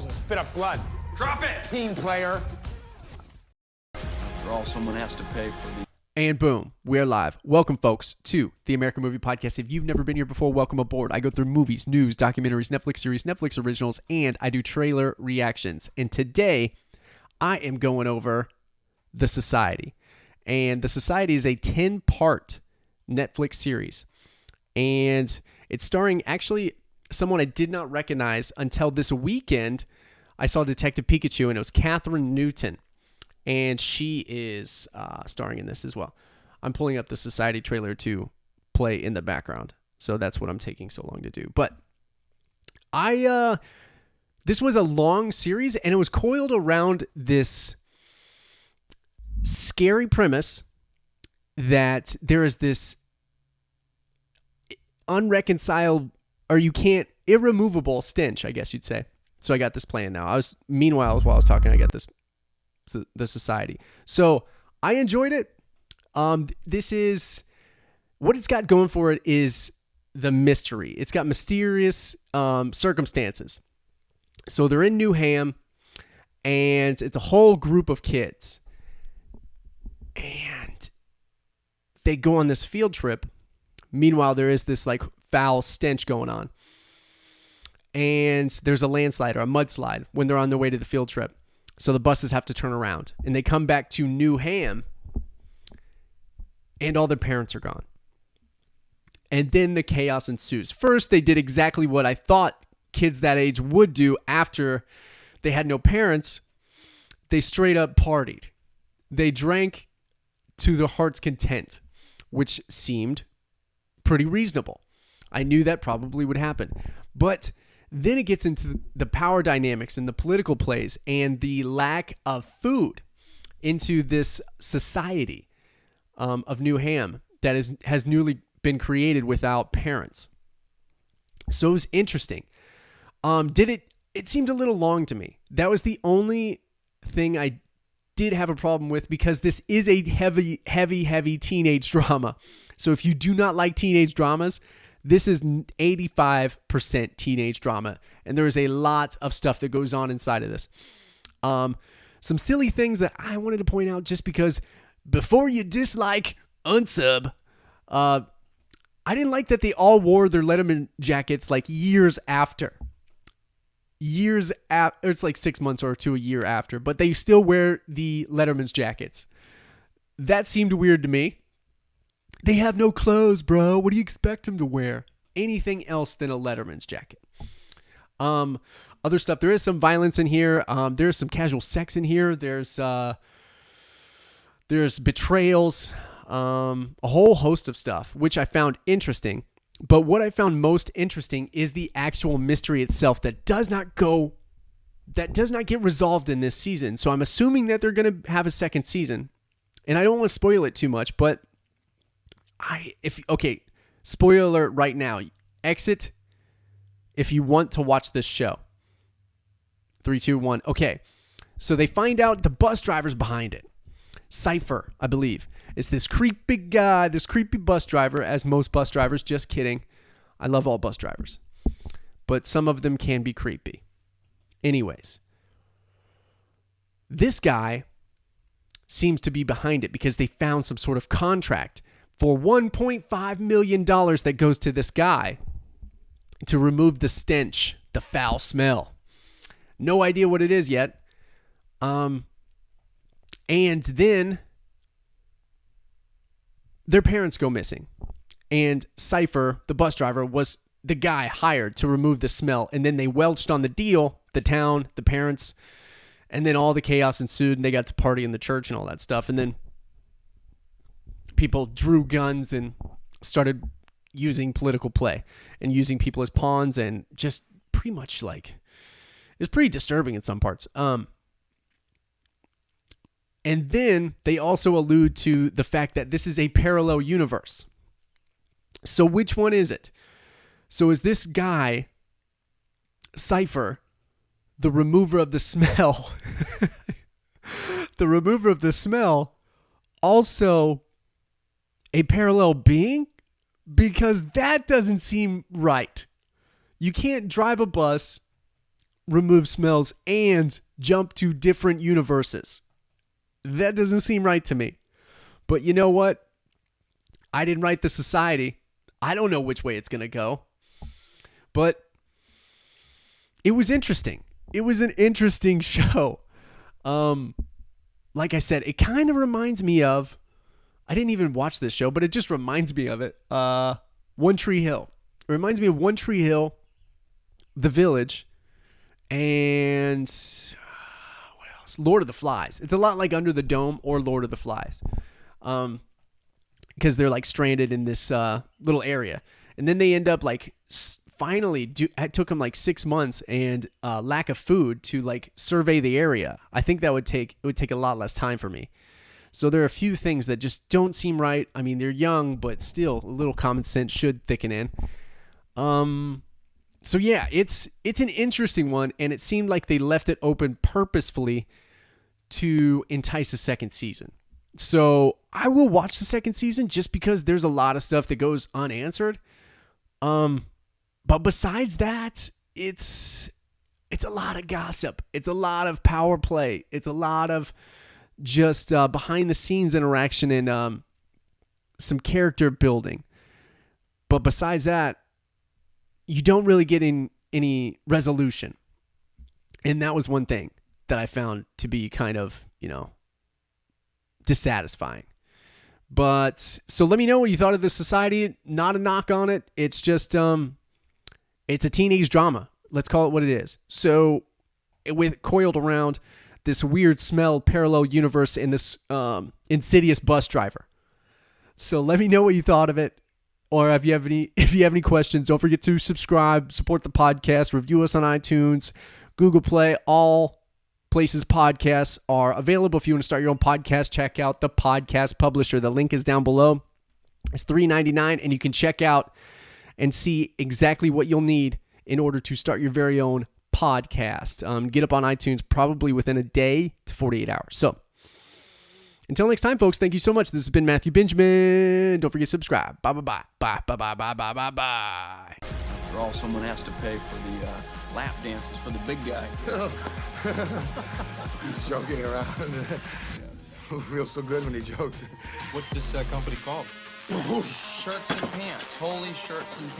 balls and spit up blood. Drop it! Team player. After all, someone has to pay for the... And boom, we're live. Welcome, folks, to the American Movie Podcast. If you've never been here before, welcome aboard. I go through movies, news, documentaries, Netflix series, Netflix originals, and I do trailer reactions. And today, I am going over The Society. And The Society is a 10-part Netflix series. And it's starring, actually, someone I did not recognize until this weekend. I saw Detective Pikachu, and it was Catherine Newton. And she is starring in this as well. I'm pulling up the Society trailer to play in the background. So that's what I'm taking so long to do. But this was a long series, and it was coiled around this scary premise that there is this irremovable stench, I guess you'd say. So I got this playing now. While I was talking, I got this, The Society. So I enjoyed it. This is, what it's got going for it is the mystery. It's got mysterious circumstances. So they're in Newham, and it's a whole group of kids. And they go on this field trip. Meanwhile, there is this like foul stench going on. And there's a landslide or a mudslide when they're on their way to the field trip. So the buses have to turn around. And they come back to Newham, and all their parents are gone. And then the chaos ensues. First, they did exactly what I thought kids that age would do after they had no parents. They straight up partied. They drank to their heart's content, which seemed pretty reasonable. I knew that probably would happen. But then it gets into the power dynamics and the political plays and the lack of food into this society of Newham that has newly been created without parents. So it was interesting. It seemed a little long to me. That was the only thing I did have a problem with, because this is a heavy teenage drama. So if you do not like teenage dramas, this is 85% teenage drama, and there is a lot of stuff that goes on inside of this. Some silly things that I wanted to point out, just because before you dislike, unsub. I didn't like that they all wore their Letterman jackets like years after. It's like 6 months or to a year after, but they still wear the Letterman's jackets. That seemed weird to me. They have no clothes, bro. What do you expect them to wear? Anything else than a Letterman's jacket. Other stuff. There is some violence in here. There's some casual sex in here. There's betrayals. A whole host of stuff, which I found interesting. But what I found most interesting is the actual mystery itself that does not get resolved in this season. So I'm assuming that they're going to have a second season. And I don't want to spoil it too much, but spoiler alert right now. Exit if you want to watch this show. 3, 2, 1. Okay. So they find out the bus driver's behind it. Cypher, I believe. It's this creepy guy, this creepy bus driver, as most bus drivers. Just kidding. I love all bus drivers. But some of them can be creepy. Anyways. This guy seems to be behind it because they found some sort of contract for $1.5 million that goes to this guy to remove the stench, the foul smell. No idea what it is yet. And then their parents go missing. And Cypher, the bus driver, was the guy hired to remove the smell. And then they welched on the deal, the town, the parents, and then all the chaos ensued, and they got to party in the church and all that stuff. And then people drew guns and started using political play and using people as pawns, and just pretty much like, it's pretty disturbing in some parts. And then they also allude to the fact that this is a parallel universe. So which one is it? So is this guy, Cypher, the remover of the smell, also a parallel being? Because that doesn't seem right. You can't drive a bus, remove smells and jump to different universes. That doesn't seem right to me. But you know what? I didn't write the society. I don't know which way it's going to go. But it was interesting. It was an interesting show. Like I said, it kind of reminds me of, I didn't even watch this show, but it just reminds me of it. One Tree Hill. It reminds me of One Tree Hill, The Village, and what else? Lord of the Flies. It's a lot like Under the Dome or Lord of the Flies. Because they're like stranded in this little area. And then they end up like finally, it took them like 6 months and lack of food to like survey the area. I think it would take a lot less time for me. So there are a few things that just don't seem right. I mean, they're young, but still a little common sense should thicken in. So yeah, it's an interesting one, and it seemed like they left it open purposefully to entice a second season. So I will watch the second season just because there's a lot of stuff that goes unanswered. But besides that, it's a lot of gossip. It's a lot of power play. It's a lot of just behind the scenes interaction and some character building. But besides that, you don't really get any resolution. And that was one thing that I found to be kind of, dissatisfying. But so let me know what you thought of the society. Not a knock on it. It's just it's a teenage drama. Let's call it what it is. So with coiled around this weird smell parallel universe in this insidious bus driver. So let me know what you thought of it. Or if you have any questions, don't forget to subscribe, support the podcast, review us on iTunes, Google Play, all places podcasts are available. If you want to start your own podcast, check out the podcast publisher. The link is down below. It's $3.99, and you can check out and see exactly what you'll need in order to start your very own podcast. Get up on iTunes probably within a day to 48 hours. So until next time, folks, thank you so much. This has been Matthew Benjamin. Don't forget to subscribe. Bye. After all, someone has to pay for the lap dances for the big guy. He's joking around. Who feels so good when he jokes? What's this company called? Shirts and pants. Holy shirts and pants.